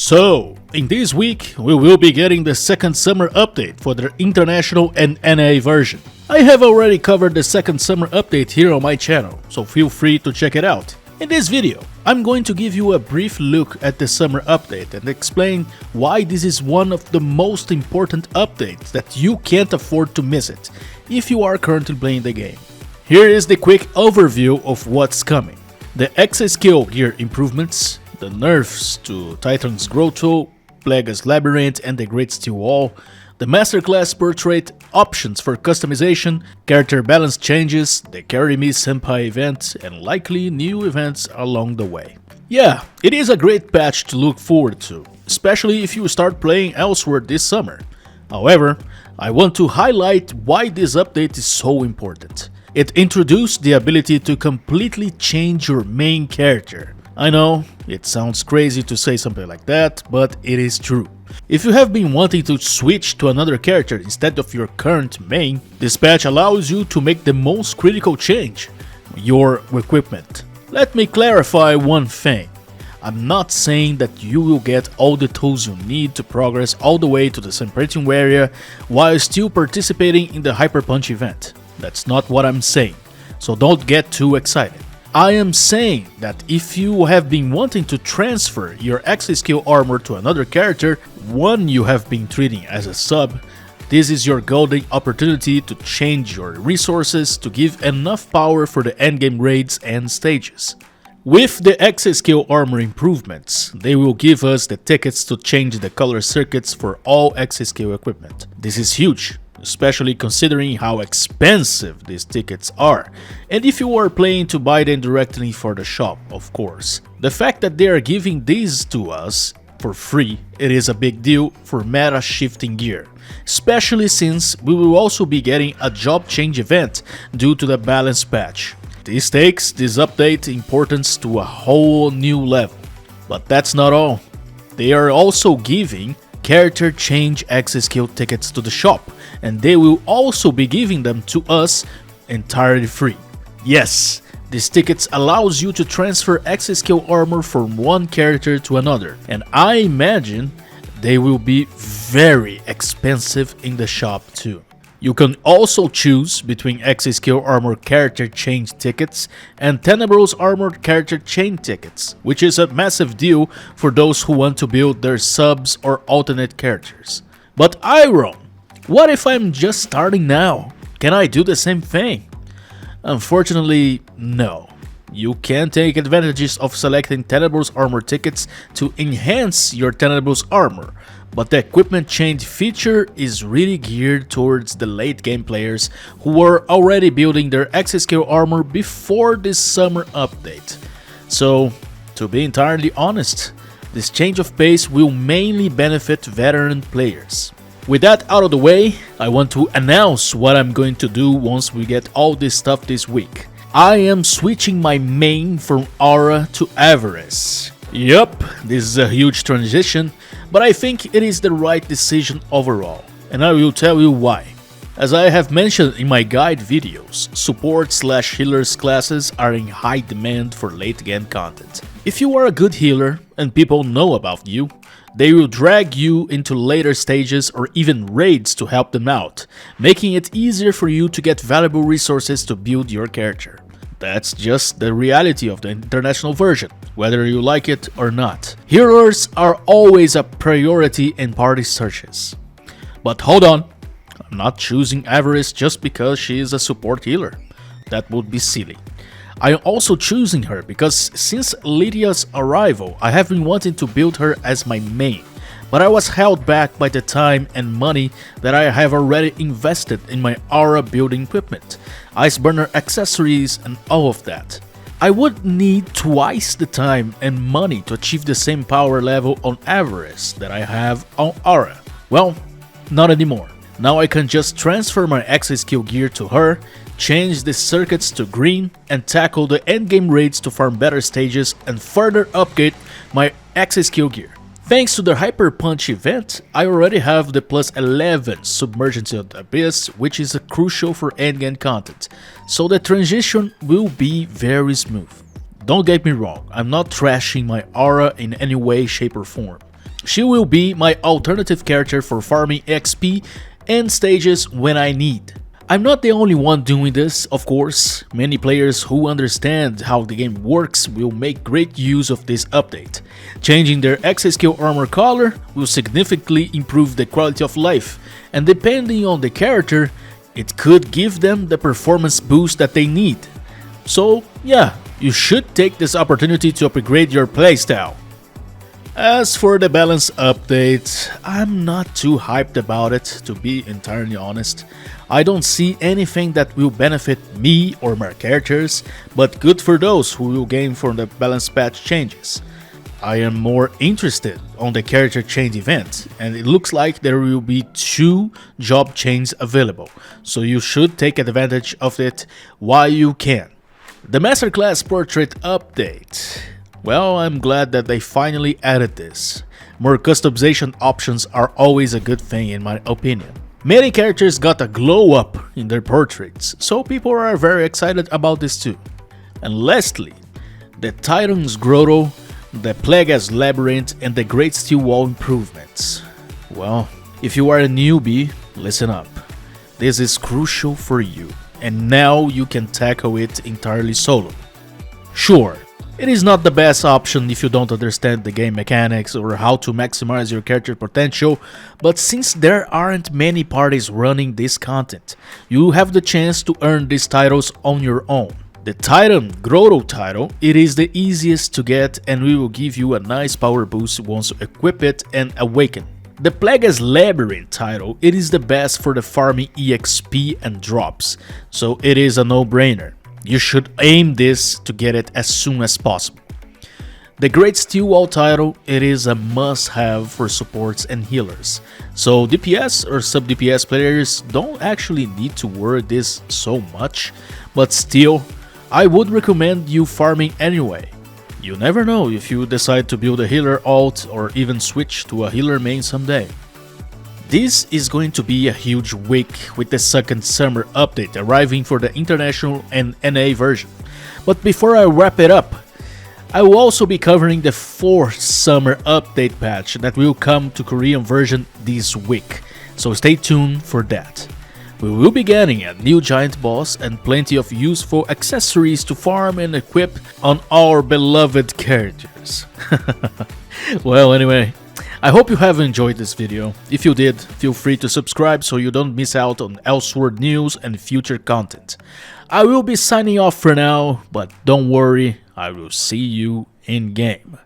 So, in this week, we will be getting the second summer update for the international and NA version. I have already covered the second summer update here on my channel, so feel free to check it out. In this video, I'm going to give you a brief look at the summer update and explain why this is one of the most important updates that you can't afford to miss it if you are currently playing the game. Here is the quick overview of what's coming. The exascale gear improvements, the nerfs to Titan's Grotto, Plague's Labyrinth and the Great Steel Wall, the Masterclass portrait options for customization, character balance changes, the Carry Me Senpai event, and likely new events along the way. Yeah, it is a great patch to look forward to, especially if you start playing Elsword this summer. However, I want to highlight why this update is so important. It introduced the ability to completely change your main character. I know, it sounds crazy to say something like that, but it is true. If you have been wanting to switch to another character instead of your current main, this patch allows you to make the most critical change: your equipment. Let me clarify one thing. I'm not saying that you will get all the tools you need to progress all the way to the Separating area while still participating in the Hyper Punch event. That's not what I'm saying, so don't get too excited. I am saying that if you have been wanting to transfer your exascale armor to another character, one you have been treating as a sub, this is your golden opportunity to change your resources to give enough power for the endgame raids and stages. With the exascale armor improvements, they will give us the tickets to change the color circuits for all exascale equipment. This is huge, especially considering how expensive these tickets are, and if you are planning to buy them directly for the shop, of course. The fact that they are giving these to us for free, it is a big deal for meta shifting gear, especially since we will also be getting a job change event due to the balance patch. This takes this update importance to a whole new level. But that's not all. They are also giving character change exascale tickets to the shop, and they will also be giving them to us entirely free. Yes, these tickets allows you to transfer exascale armor from one character to another, and I imagine they will be very expensive in the shop too. You can also choose between exascale armor character change tickets and Tenebrous armored character chain tickets, which is a massive deal for those who want to build their subs or alternate characters. But Airon, what if I'm just starting now? Can I do the same thing? Unfortunately, no. You can take advantages of selecting Tenebrous armor tickets to enhance your Tenebrous armor, but the equipment change feature is really geared towards the late game players who were already building their exascale armor before this summer update. So, to be entirely honest, this change of pace will mainly benefit veteran players. With that out of the way, I want to announce what I'm going to do once we get all this stuff this week. I am switching my main from Aura to Avarice. Yup, this is a huge transition, but I think it is the right decision overall, and I will tell you why. As I have mentioned in my guide videos, support/healers classes are in high demand for late game content. If you are a good healer and people know about you, they will drag you into later stages or even raids to help them out, making it easier for you to get valuable resources to build your character. That's just the reality of the international version, whether you like it or not. Healers are always a priority in party searches. But hold on, I'm not choosing Avarice just because she is a support healer. That would be silly. I am also choosing her because since Lithia's arrival, I have been wanting to build her as my main, but I was held back by the time and money that I have already invested in my aura building equipment, ice burner accessories and all of that. I would need twice the time and money to achieve the same power level on Avarice that I have on aura. Well, not anymore. Now I can just transfer my exascale gear to her, change the circuits to green, and tackle the endgame raids to farm better stages and further upgrade my exascale gear. Thanks to the Hyper Punch event, I already have the plus 11 Submergence of the Abyss, which is crucial for endgame content, so the transition will be very smooth. Don't get me wrong, I'm not trashing my aura in any way, shape or form. She will be my alternative character for farming XP and stages when I need. I'm not the only one doing this, of course. Many players who understand how the game works will make great use of this update. Changing their exascale armor color will significantly improve the quality of life, and depending on the character, it could give them the performance boost that they need. So yeah, you should take this opportunity to upgrade your playstyle. As for the balance update, I'm not too hyped about it, to be entirely honest. I don't see anything that will benefit me or my characters, but good for those who will gain from the balance patch changes. I am more interested on the character change event, and it looks like there will be 2 job chains available, so you should take advantage of it while you can. The Masterclass Portrait update. Well, I'm glad that they finally added this. More customization options are always a good thing in my opinion. Many characters got a glow up in their portraits, so people are very excited about this too. And lastly, the Titan's Grotto, the Plague's Labyrinth and the Great Steel Wall improvements. Well, if you are a newbie, listen up. This is crucial for you, and now you can tackle it entirely solo. Sure, it is not the best option if you don't understand the game mechanics or how to maximize your character potential, but since there aren't many parties running this content, you have the chance to earn these titles on your own. The Titan Grotto title, it is the easiest to get and we will give you a nice power boost once you equip it and awaken. The Plague's Labyrinth title, it is the best for the farming EXP and drops, so it is a no-brainer. You should aim this to get it as soon as possible. The Great Steel Wall title, it is a must-have for supports and healers, so DPS or sub-DPS players don't actually need to worry this so much, but still, I would recommend you farming anyway. You never know if you decide to build a healer alt or even switch to a healer main someday. This is going to be a huge week with the second summer update arriving for the international and NA version. But before I wrap it up, I will also be covering the 4th summer update patch that will come to Korean version this week, so stay tuned for that. We will be getting a new giant boss and plenty of useful accessories to farm and equip on our beloved characters. Well, anyway, I hope you have enjoyed this video. If you did, feel free to subscribe so you don't miss out on Elsword news and future content. I will be signing off for now, but don't worry, I will see you in game.